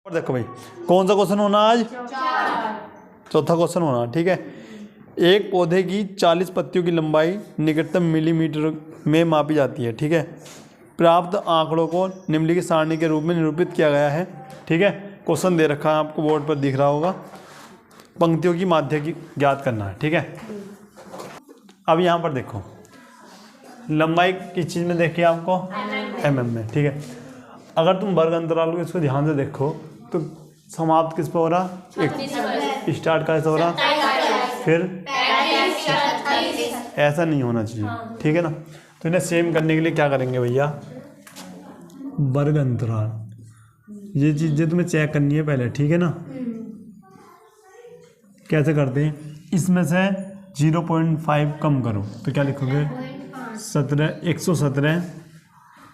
और देखो भाई कौन सा क्वेश्चन होना आज? चौथा क्वेश्चन होना। ठीक है, एक पौधे की 40 पत्तियों की लंबाई निकटतम मिलीमीटर में मापी जाती है। ठीक है, प्राप्त आंकड़ों को निम्नलिखित सारणी के रूप में निरूपित किया गया है। ठीक है, क्वेश्चन दे रखा है आपको, बोर्ड पर दिख रहा होगा। पंक्तियों की माध्य की ज्ञात करना है। ठीक है, अब यहाँ पर देखो लंबाई किस चीज़ में देखिए आपको? mm में। ठीक है, अगर तुम वर्ग अंतराल को इसको ध्यान से देखो तो समाप्त किस पे हो रहा? एक स्टार्ट कैसे हो रहा? फिर ऐसा नहीं होना चाहिए। ठीक है ना, तो इन्हें सेम करने के लिए क्या करेंगे भैया? वर्ग अंतराल, ये चीज़ें तुम्हें चेक करनी है पहले। ठीक है ना, कैसे करते हैं? इसमें से 0.5 कम करो तो क्या लिखोगे?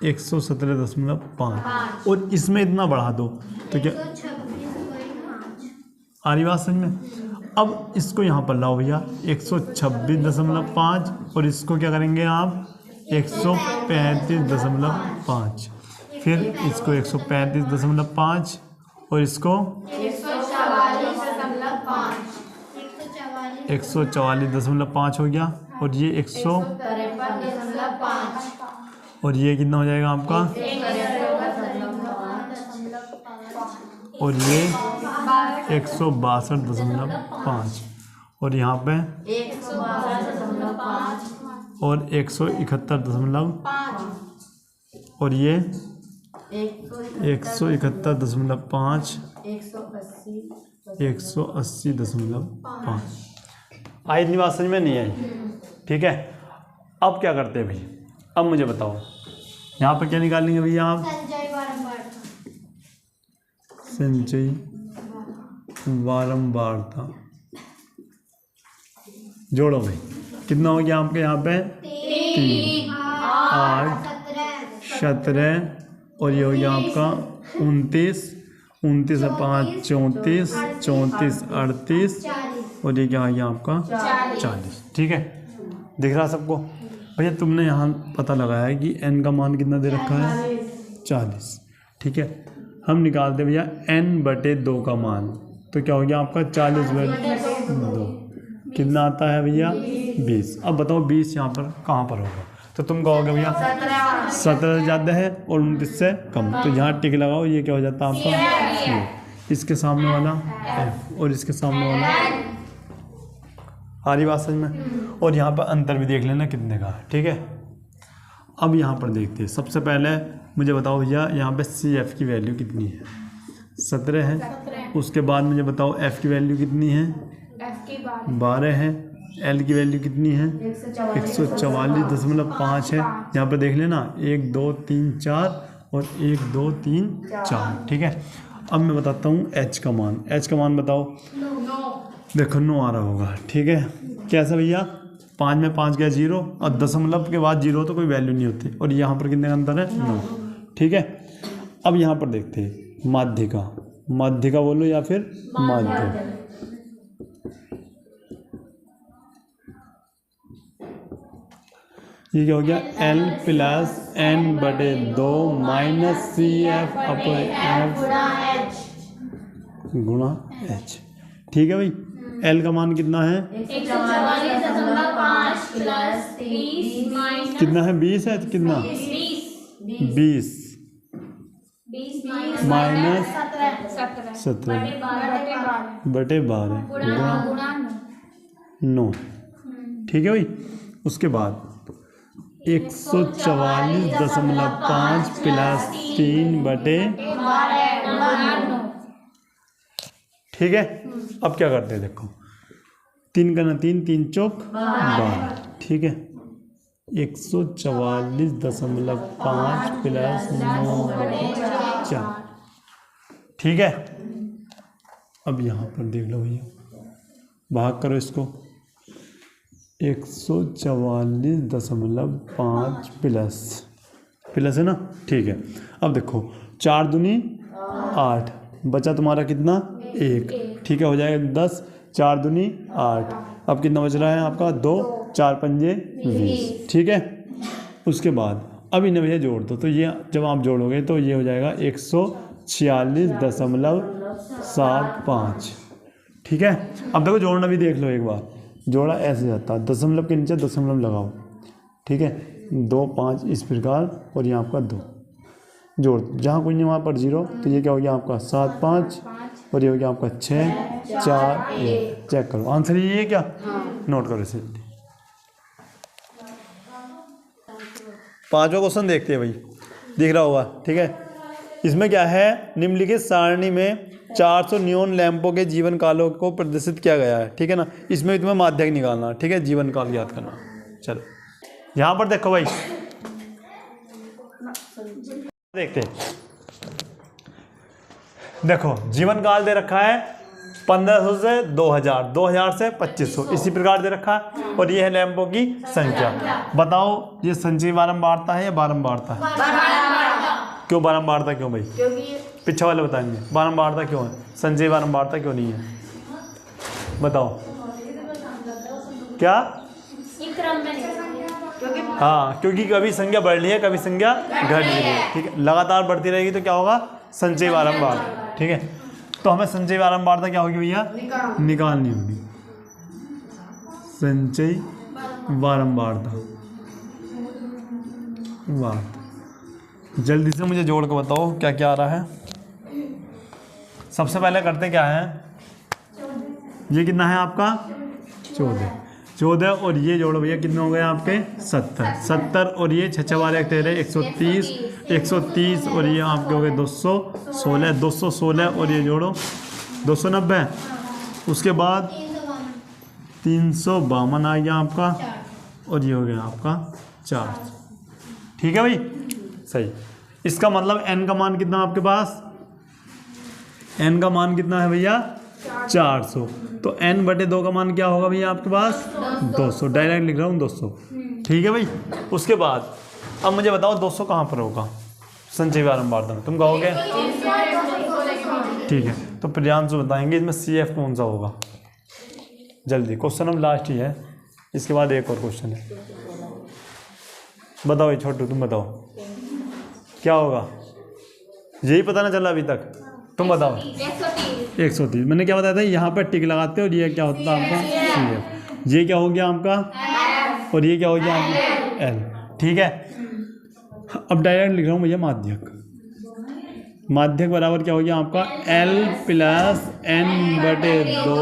117.5 और इसमें इतना बढ़ा दो तो क्या आ रही बात समझ में? अब इसको यहाँ पर लाओ भैया 126.5 और इसको क्या करेंगे आप? 135.5, फिर इसको 135.5 और इसको 144.5 हो गया, और ये 100 और ये कितना हो जाएगा आपका? और ये 162.5 और यहाँ पे और 171.5 और ये 171.5 180.5। आई इतनी बात समझ में नहीं आई? ठीक है, अब क्या करते हैं भाई? अब मुझे बताओ यहाँ पर क्या निकालेंगे भैया आप? संचयी वारंवारता। जोड़ो भाई, कितना हो गया आपके यहाँ पे? 3 8 17 और ये हो गया आपका 29 29 और 5 34 34 38 और ये क्या आ गया आपका? 40। ठीक है, दिख रहा सबको? भैया तुमने यहाँ पता लगाया है कि n का मान कितना दे रखा है? 40। ठीक है, हम निकालते भैया n/2 का मान, तो क्या हो गया आपका? 40/2 कितना आता है भैया? 20। अब बताओ 20 यहाँ पर कहाँ पर होगा? तो तुम कहोगे भैया 17 ज़्यादा है और 29 से कम, तो यहाँ टिक लगाओ, ये क्या हो जाता है आपका? इसके सामने वाला f और इसके सामने वाला। आ रही बात समझ में? और यहाँ पर अंतर भी देख लेना कितने का है। ठीक है, अब यहाँ पर देखते हैं। सबसे पहले मुझे बताओ भैया यहाँ पे CF की वैल्यू कितनी है? 17 है। उसके बाद मुझे बताओ F की वैल्यू कितनी है? 12 है। L की वैल्यू कितनी है? 144.5 है। यहाँ पर देख लेना 1 2 3 4 और 1 2 3 4। ठीक है, अब मैं बताता हूँ H का मान। H का मान बताओ। देखो 9 आ रहा होगा। ठीक है, कैसा भैया? 5 में 5 गया 0 और दशमलव के बाद 0 तो कोई वैल्यू नहीं होती, और यहाँ पर कितने का अंतर है? 9। ठीक है, अब यहाँ पर देखते हैं माध्यिका। माध्यिका बोलो या फिर माध्य। ये क्या हो गया? L + n/2 - CF/F गुणा H। ठीक है भाई, L का मान कितना है? 144.5 + 30 कितना है? 20 है। कितना? 20 माइनस 17/12 गुणा 9। ठीक है भाई, उसके बाद 144.5 + 3/12। ठीक है, अब क्या करते हैं? देखो 3 का 3 3 चौक 12। ठीक है, 144.5 + 9/4। ठीक है, अब यहाँ पर देख लो भैया, भाग करो इसको। 144.5 प्लस है ना? ठीक है, अब देखो 4 दूनी 8, बचा तुम्हारा कितना? 1। ठीक है, हो जाएगा 10, 4 दूनी 8। अब कितना बच रहा है आपका? 2, 4 पंजे 20। ठीक है, उसके बाद अब इन्हें भैया जोड़ दो, तो ये जब आप जोड़ोगे तो ये हो जाएगा 46.75। ठीक है, अब देखो जोड़ना भी देख लो एक बार। जोड़ा ऐसे जाता है, दशमलव के नीचे दशमलव लगाओ। ठीक है, 2 5 इस प्रकार, और यहाँ आपका 2 जोड़, जहाँ कुछ नहीं वहाँ पर 0, तो ये क्या हो गया आपका 7 5, और ये हो गया आपका 6 4 1। चेक करो आंसर ये है क्या? नोट करो इसे। पांचवा क्वेश्चन देखते हैं भाई, दिख रहा होगा। ठीक है, इसमें क्या है, निम्नलिखित सारणी में 400 नियोन लैंपों के जीवन कालों को प्रदर्शित किया गया है। ठीक है ना, इसमें तुम्हें माध्यक निकालना। ठीक है, जीवन काल याद करना। चलो यहाँ पर देखो भाई, देखते देखो जीवन काल दे रखा है 1500 से 2000, 2000 से 2500, इसी प्रकार दे रखा है। और ये है लैंपों की संख्या। बताओ ये संचयी बारंबारता है या बारंबारता है? क्यों बारंबारता क्यों भाई? पीछे वाले बताएंगे बारंबारता क्यों है, संचयी बारंबारता क्यों नहीं है, बताओ क्या? हाँ, क्योंकि कभी संख्या बढ़ रही है, कभी संख्या घट रही है। ठीक है, लगातार बढ़ती रहेगी तो क्या होगा, संचयी बारंबार। ठीक है, तो हमें संचयी बारंबारता क्या होगी भैया, निकालनी होगी। संचयी बारंबारता, वाह, जल्दी से मुझे जोड़ के बताओ क्या क्या आ रहा है। सबसे पहले करते क्या है, ये कितना है आपका 14, और ये जोड़ो भैया कितने हो गए आपके 70, और ये 6 12 13 130, और ये आपके हो गए 216, और ये जोड़ो 290। उसके बाद 352 आ गया आपका, और ये हो गया आपका 4। ठीक है भाई, सही। इसका मतलब n का मान कितना आपके पास, n का मान कितना है भैया 400, तो n/2 का मान क्या होगा भैया आपके पास 200। डायरेक्ट लिख रहा हूँ 200। ठीक है भाई, उसके बाद अब मुझे बताओ 200 कहाँ पर होगा संचयी बारंबारता में, तुम कहोगे? ठीक है, तो प्रियांशु बताएंगे इसमें CF कौन सा होगा। जल्दी, क्वेश्चन अब लास्ट ही है, इसके बाद एक और क्वेश्चन है। बताओ ये छोटू, तुम बताओ क्या होगा, यही पता ना चला अभी तक, तुम बताओ। 130। मैंने क्या बताया था, यहाँ पर टिक लगाते हो, और ये क्या होता है आपका CF, ये क्या हो गया आपका, और ये क्या हो गया आपका L। ठीक है, अब डायरेक्ट लिख रहा हूँ भैया माध्यक। माध्यक बराबर क्या हो गया आपका L + n/2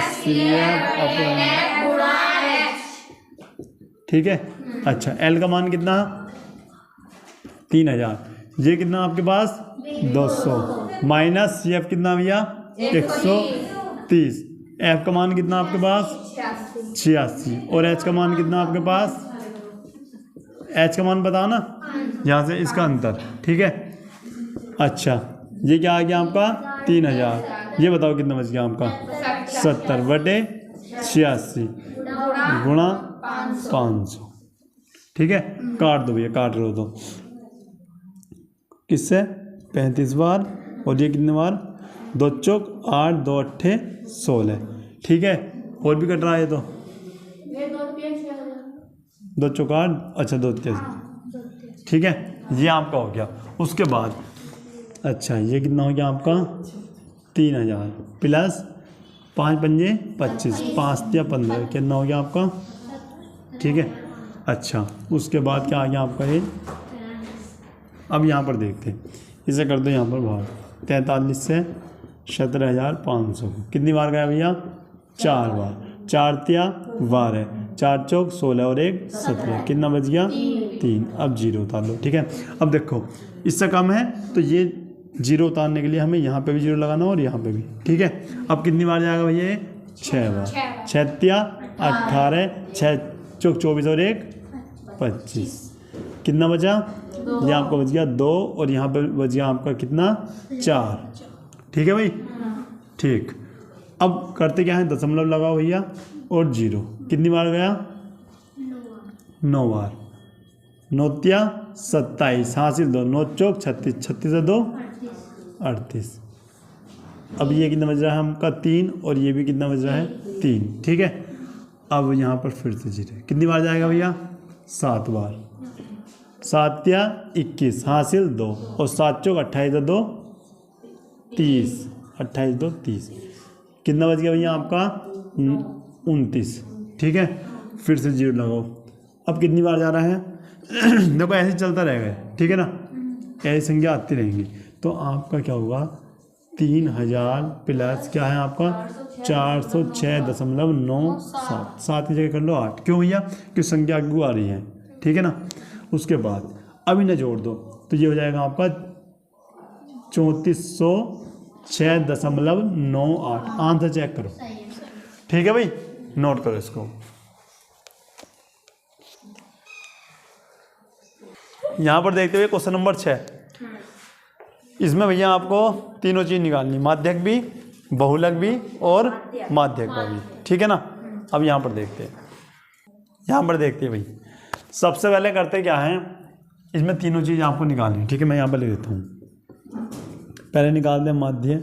- CF। ठीक है, अच्छा L का मान कितना 3000, ये कितना आपके पास 200, माइनस CF कितना भैया 130, F का मान कितना आपके पास 86, और H का मान कितना आपके पास, H का मान बताओ ना, यहाँ से इसका अंतर। ठीक है, अच्छा ये क्या आ गया आपका 3000, ये बताओ कितना बच गया आपका 70/86 गुणा 500। ठीक है, काट दो भैया, काट रहे हो तो किससे 35 बार, और ये कितने बार 2 चौक 8 2 8 16। ठीक है, और भी कट रहा है तो 2 चौक 8, अच्छा 2 3। ठीक है, ये आपका हो गया। उसके बाद अच्छा ये कितना हो गया आपका 3000 प्लस 5 पंजे 25, 5 या 15, कितना हो गया आपका। ठीक है, अच्छा उसके बाद क्या आ गया आपका ये, अब यहाँ पर देखते हैं, इसे कर दो यहाँ पर भाग, 43 से 17,500 कितनी बार गया भैया 4 बार, 4 तिया 12, 4 चौक 16 और 1 17, कितना बच गया 3। अब 0 उतार लो। ठीक है, अब देखो इससे कम है तो ये 0 उतारने के लिए हमें यहाँ पे भी 0 लगाना और यहाँ पे भी। ठीक है, अब कितनी बार जाएगा भैया ये 6 बार, 6 तिया 18, 6 चौक 24 और 1 25, कितना बचा, ये आपका बच गया 2 और यहाँ पे बच गया आपका कितना 4। ठीक है भाई, ठीक। अब करते क्या है, दशमलव लगाओ भैया और 0, कितनी बार गया 9 बार, 9 तिया 27, हासिल 2, 9 चौक 36, 36 से 2 38। अब ये कितना बज रहा है हमका 3 और ये भी कितना बज रहा है 3। ठीक है, अब यहाँ पर फिर से 0, कितनी बार जाएगा भैया 7 बार, 7 या 21 हासिल 2 और 7 चौक 28 2 30 28 2 30 कितना बच गया भैया आपका 29। ठीक है, फिर से 0 लगाओ। अब कितनी बार जा रहा है देखो ऐसे चलता रहेगा, ठीक है ना, ऐसी संख्या आती रहेंगी। तो आपका क्या होगा 3000 प्लस क्या है आपका 406.97 7 की जगह कर लो 8। क्यों भैया, कि संख्या आगे आ रही है, ठीक है ना। उसके बाद अब इन्हें जोड़ दो तो ये हो जाएगा आपका 3406.98। आंसर चेक करो, ठीक है भाई, नोट करो इसको। यहाँ पर देखते हुए क्वेश्चन नंबर 6, इसमें भैया आपको तीनों चीज़ निकालनी, माध्यक भी, बहुलक भी और माध्यक का भी, ठीक है ना। अब यहाँ पर देखते हैं, भाई सबसे पहले करते क्या है, इसमें तीनों चीज़ आपको निकालनी, ठीक है। मैं यहाँ पर ले देता हूँ, पहले निकालते हैं माध्य,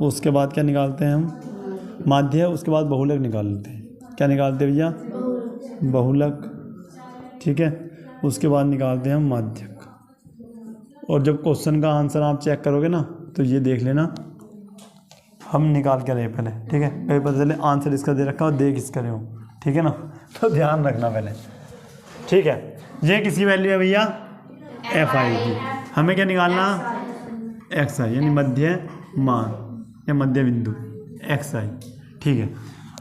उसके बाद क्या निकालते हैं हम माध्य, उसके बाद बहुलक निकाल लेते हैं। क्या निकालते हैं भैया बहुलक, ठीक है, उसके बाद निकालते हैं हम माध्यक। और जब क्वेश्चन का आंसर आप चेक करोगे ना तो ये देख लेना हम निकाल के रहे पहले, ठीक है, कहीं पता चले आंसर इसका दे रखा हो देख इसका रहे हो, ठीक है ना, तो ध्यान रखना पहले, ठीक है। ये किसकी वैल्यू है भैया FI की, हमें क्या निकालना XI यानी मध्य मान या मध्य बिंदु XI, ठीक है।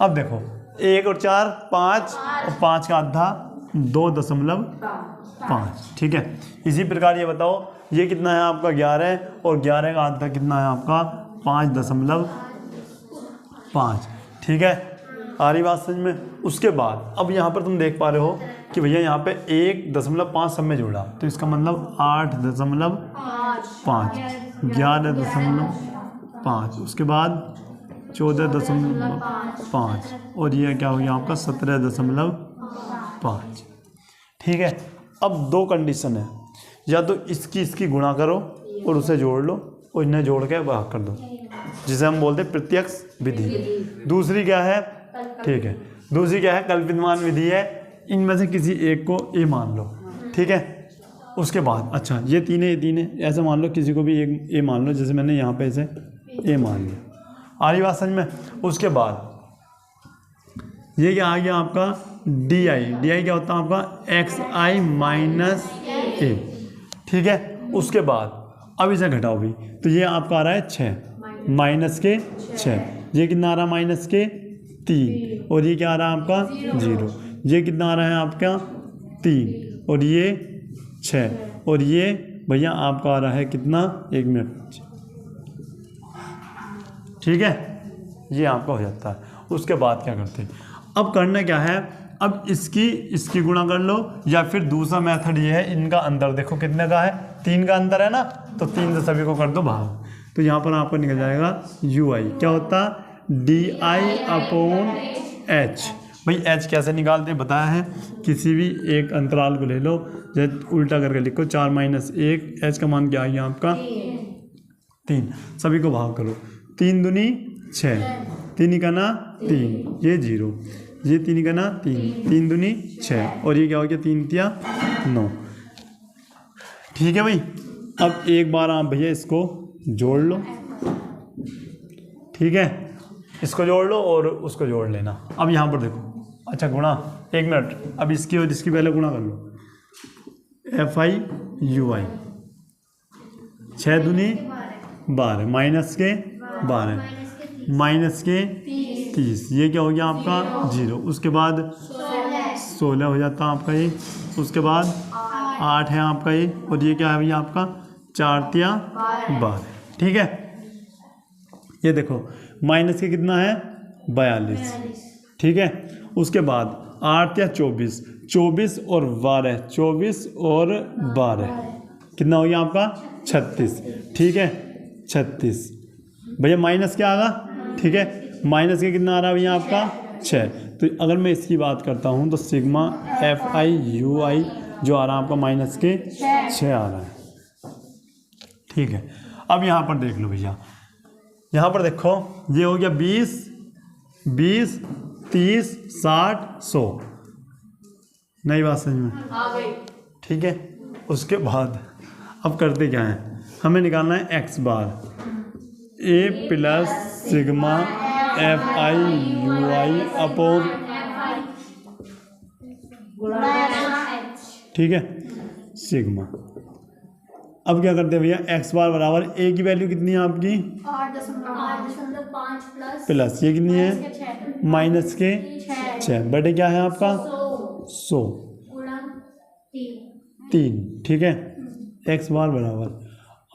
अब देखो 1 और 4 5 और 5 का आधा 2.5, ठीक है। इसी प्रकार ये बताओ ये कितना है आपका 11 और 11 का आधा कितना है आपका 5.5, ठीक है। आ रही बात समझ में। उसके बाद अब यहाँ पर तुम देख पा रहे हो कि भैया यहाँ पे 1.5 सब में जोड़ा तो इसका मतलब 8.5 11.5 उसके बाद 14.5 और ये क्या हो गया आपका 17.5, ठीक है। अब दो कंडीशन है, या तो इसकी गुणा करो और उसे जोड़ लो और इन्हें जोड़ के भाग कर दो, जिसे हम बोलते हैं प्रत्यक्ष विधि। दूसरी क्या है, ठीक है, दूसरी क्या है कल्पित मान विधि है। इनमें से किसी एक को ए मान लो, ठीक है। उसके बाद अच्छा ये तीन है ऐसे मान लो, किसी को भी एक ए मान लो, जैसे मैंने यहाँ पे इसे ए मान लिया। आ रही बात समझ में। उसके बाद ये क्या आ गया आपका डी क्या होता है आपका XI माइनस ए, ठीक है। उसके बाद अब इसे घटाओ भी तो ये आपका आ रहा है 6 माइनस के 6, ये कितना आ रहा है माइनस के 3 और ये क्या आ रहा है आपका 0, ये कितना आ रहा है आपका 3 और ये 6 और ये भैया आपका आ रहा है कितना 1 मिनट, ठीक है। ये आपका हो जाता है। उसके बाद क्या करते हैं, अब करना क्या है, अब इसकी गुणा कर लो या फिर दूसरा मेथड ये है, इनका अंतर देखो कितने का है 3 का अंतर है ना, तो 3 से सभी को कर दो भाग, तो यहाँ पर आपको निकल जाएगा UI क्या होता DI/H। भाई H कैसे निकालते हैं बताया है, किसी भी एक अंतराल को ले लो, जैसे उल्टा करके लिखो 4 - 1, H का मान क्या आ गया आपका 3, सभी को भाग करो, 3 दूनी 6, 3 का ना 3, ये 0, ये 3 का ना 3 दूनी 6 और ये क्या हो गया 3 तिया 9, ठीक है भाई। अब एक बार आप भैया इसको जोड़ लो, ठीक है, इसको जोड़ लो और उसको जोड़ लेना। अब यहाँ पर देखो अच्छा गुणा 1 मिनट, अब इसकी और इसकी पहले गुणा कर लो, FI UI 6 दूनी 12 माइनस के 12 माइनस के 30, ये क्या हो गया आपका 0, उसके बाद 16 हो जाता है आपका ये, उसके बाद 8 है आपका ये और ये क्या है भैया आपका 4 तिया 12, ठीक है। ये देखो माइनस के कितना है 42, ठीक है। उसके बाद 8 या 24, 24 और 12, 24 और 12 कितना हो गया आपका 36, ठीक है 36। भैया माइनस क्या आगा, ठीक है, माइनस के कितना आ रहा है भैया आपका 6, तो अगर मैं इसकी बात करता हूँ तो सिग्मा FI UI जो आ रहा है आपका माइनस के 6 आ रहा है, ठीक है। अब यहाँ पर देख लो भैया, यहाँ पर देखो ये हो गया 20 30 60 100, नई बात समझ में, ठीक है। उसके बाद अब करते क्या है, हमें निकालना है x bar, A plus sigma F I you I upon, ठीक है, सिग्मा। अब क्या करते हैं भैया, एक्स बार बराबर ए की वैल्यू कितनी है आपकी 8.5 प्लस ये कितनी है माइनस के 6 बटे क्या है आपका 100 3, ठीक है। एक्स बार बराबर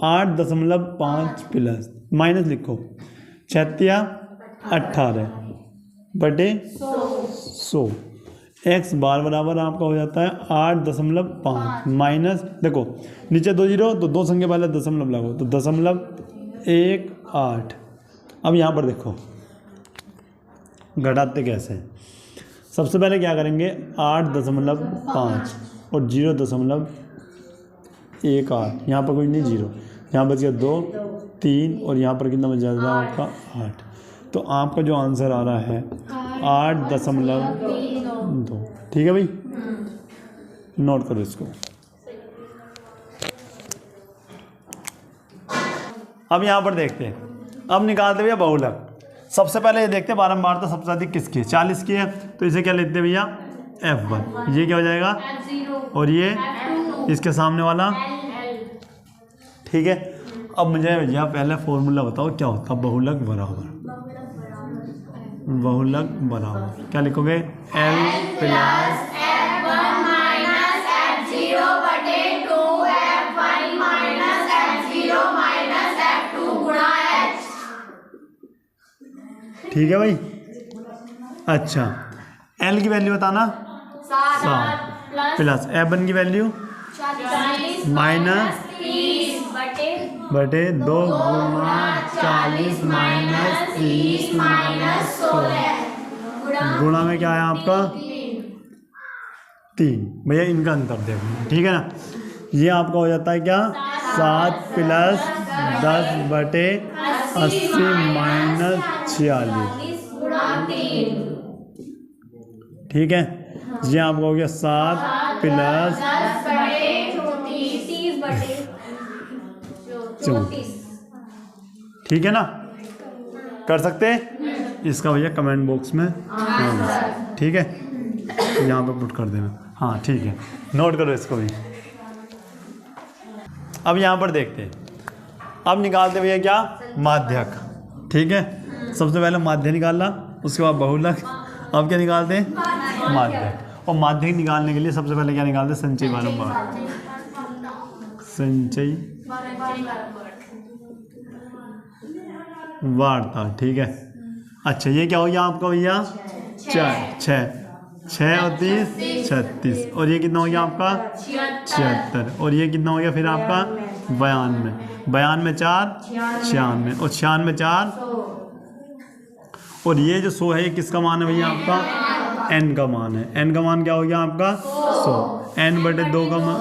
8.5 प्लस माइनस लिखो 6 18 बटे 100। एक्स बार बराबर आपका हो जाता है 8.5 माइनस, देखो नीचे 2 जीरो तो 2 संख्या पहले दशमलव लगाओ तो 0.18। अब यहाँ पर देखो घटाते कैसे, सबसे पहले क्या करेंगे 8.5 और 0.18, यहाँ पर कोई नहीं जीरो, यहाँ बच गया 2 3 और यहाँ पर कितना बच जाएगा आपका 8। तो आपका जो आंसर आ रहा है 8.2, ठीक है भाई, नोट करो इसको। अब यहाँ पर देखते हैं, अब निकालते भैया बहुलक। सबसे पहले ये देखते हैं बारंबारता सबसे अधिक किसकी है, 40 की है, तो इसे क्या लेते हैं भैया F1, ये क्या हो जाएगा और ये इसके सामने वाला, ठीक है। अब मुझे भैया पहले फॉर्मूला बताओ क्या होता है बहुलक बराबर, बहुलक बराबर क्या लिखोगे L plus F1 minus F0 बटे 2 F1 minus F0 minus F2 गुणा H, ठीक है भाई। अच्छा L की वैल्यू बताना 7 प्लस F1 की वैल्यू 40 माइनस 30 बटे 2 गुणा 40 माइनस 30 माइनस 16 गुणा में क्या है आपका 3। भैया इनका अंतर देखो, ठीक है ना, ये आपका हो जाता है क्या 7 प्लस 10 बटे 80 माइनस 46, ठीक है। ये आपका हो गया 7 प्लस 34, ठीक है ना, कर सकते हैं इसका भैया कमेंट बॉक्स में, ठीक है, यहाँ पे पुट कर देना, हाँ ठीक है, नोट करो इसको भी। अब यहाँ पर देखते हैं, अब निकालते भैया क्या माध्यक, ठीक है। सबसे पहले माध्य निकालना, उसके बाद बहुलक, अब क्या निकालते हैं माध्यक। और माध्यक निकालने के लिए सबसे पहले क्या निकालते हैं संचयी बारंबार, संचयी वार्ता, ठीक है। अच्छा ये क्या हो गया आपका भैया 6 और 30 36 और ये कितना हो गया आपका 76 और ये कितना हो गया फिर आपका 92 4 96 और 96 4 और ये जो 100 है ये किसका मान है भैया आपका n का मान है। n का मान क्या हो गया आपका 100, n बटे 2 का मान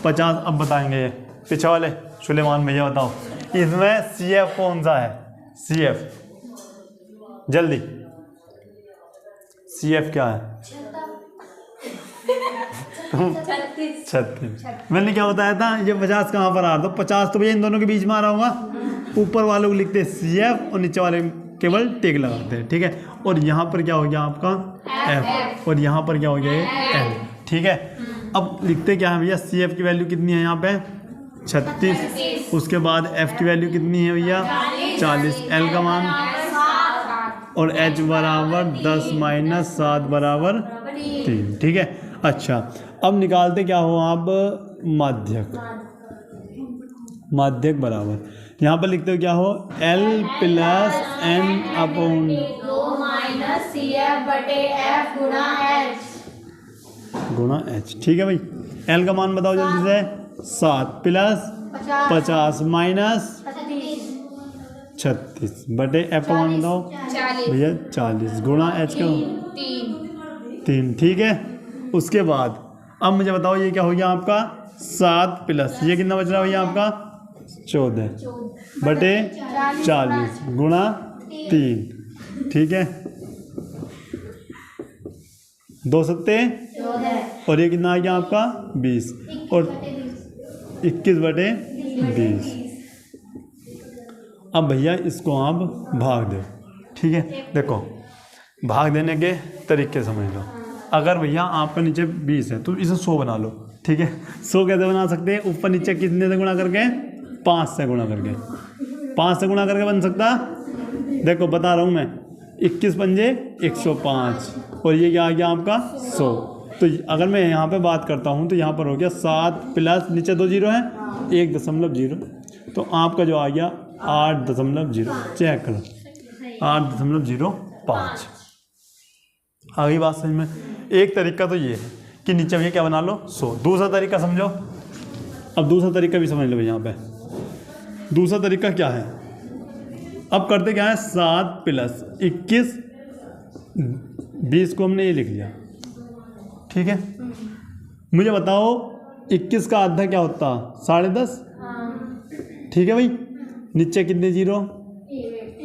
50। अब बताएंगे ये पीछे वाले सुलेमान भैया बताओ इसमें CF कौन सा है, CF जल्दी CF क्या है 36। मैंने क्या बताया था ये 50 कहाँ पर आ रहा था, 50 तो भैया इन दोनों के बीच में आ रहा होगा, ऊपर वालों को लिखते हैं CF और नीचे वाले केवल टिक लगाते हैं, ठीक है। और यहाँ पर क्या हो गया आपका F और यहाँ पर क्या हो गया ये L, ठीक है। अब लिखते क्या है भैया CF की वैल्यू कितनी है यहाँ पे 36, उसके बाद F की वैल्यू कितनी है भैया 40, L का मान और H बराबर 10 माइनस 7 बराबर 3, ठीक है। अच्छा अब निकालते क्या हो आप माध्यक, माध्यक बराबर यहाँ पर लिखते हो क्या हो L plus N upon 2 minus CF बटे F गुणा H, ठीक है भाई। L का मान बताओ जल्दी से 7 प्लस 50 माइनस 36 बटे F का मान बताओ भैया 40 गुणा H का 3, ठीक है। उसके बाद अब मुझे बताओ ये क्या हो गया आपका 7 प्लस ये कितना बच रहा है भैया आपका 14 बटे 40 गुणा 3, ठीक है, 2 सत्ते और ये कितना आ गया आपका 20 और 21/20। अब भैया इसको आप भाग दो, ठीक है। देखो भाग देने के तरीके समझ लो। अगर भैया आपका नीचे 20 है तो इसे 100 बना लो, ठीक है। 100 कैसे बना सकते हैं? ऊपर नीचे कितने से गुणा करके? 5 से गुणा करके। 5 से गुणा करके बन सकता? देखो बता रहा हूँ मैं, 21 पंजे 105 और ये क्या आ गया आपका 100। तो अगर मैं यहाँ पे बात करता हूँ तो यहाँ पर हो गया 7 प्लस नीचे 2 जीरो है 1.0, तो आपका जो आ गया 8.0। चेक करो 8.05। आ गई बात समझ में? एक तरीका तो ये है कि नीचे भैया क्या बना लो 100। दूसरा तरीका समझो। अब दूसरा तरीका भी समझ लो भैया। यहाँ पे दूसरा तरीका क्या है? अब करते क्या है? 7 प्लस 21 20 को हमने ये लिख लिया, ठीक है। मुझे बताओ 21 का आधा क्या होता? 10.5, ठीक है भाई। नीचे कितने जीरो?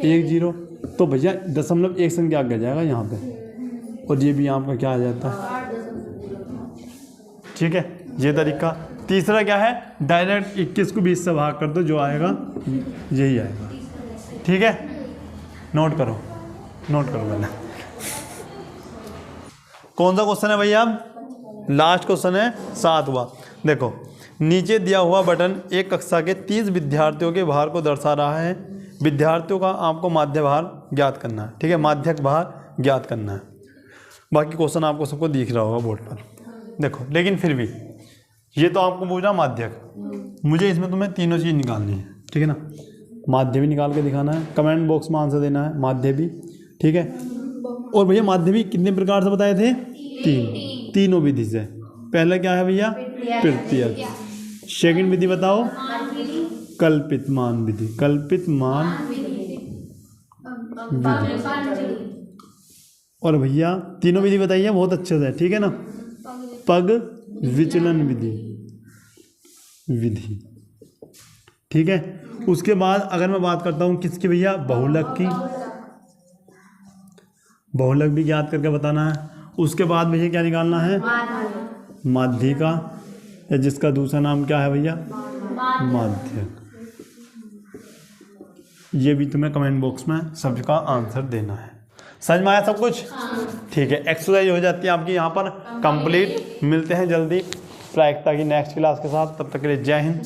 1 जीरो। तो भैया 0.1 संख्या आगे जाएगा यहाँ पे और ये भी आपका क्या आ जाता है, ठीक है। ये तरीका। तीसरा क्या है? डायरेक्ट 21 को 20 से भाग कर दो, जो आएगा यही आएगा, ठीक है। नोट करो पहले। कौन सा क्वेश्चन है भैया? अब लास्ट क्वेश्चन है 7वां। देखो नीचे दिया हुआ बटन एक कक्षा के 30 विद्यार्थियों के भार को दर्शा रहा है। विद्यार्थियों का आपको माध्य भार ज्ञात करना है, ठीक है। माध्यक भार ज्ञात करना है। बाकी क्वेश्चन आपको सबको दिख रहा होगा बोर्ड पर। देखो लेकिन फिर भी ये तो आपको पूछना माध्यक, मुझे इसमें तुम्हें तीनों चीज़ निकालनी है, ठीक है ना। माध्य भी निकाल के दिखाना है, कमेंट बॉक्स में आंसर देना है, माध्य भी, ठीक है। और भैया माध्य भी कितने प्रकार से बताए थे? 3, तीनों विधि से। पहला क्या है भैया? प्रत्यय। सेकंड विधि बताओ? कल्पित मान विधि। कल्पित मान विधि। और भैया तीनों विधि बताइए बहुत अच्छे से, ठीक है ना। पग विचलन विधि, ठीक है। उसके बाद अगर मैं बात करता हूँ किसकी भैया? बहुलक की। बहुलक भी ज्ञात करके बताना है। उसके बाद भैया क्या निकालना है? माध्य का, या जिसका दूसरा नाम क्या है भैया? माध्यक। ये भी तुम्हें कमेंट बॉक्स में सबका आंसर देना है। समझ में आया सब कुछ? ठीक है। एक्सरसाइज हो जाती है आपकी यहाँ पर कंप्लीट। मिलते हैं जल्दी प्रायिकता की नेक्स्ट क्लास के साथ। तब तक के लिए जय हिंद।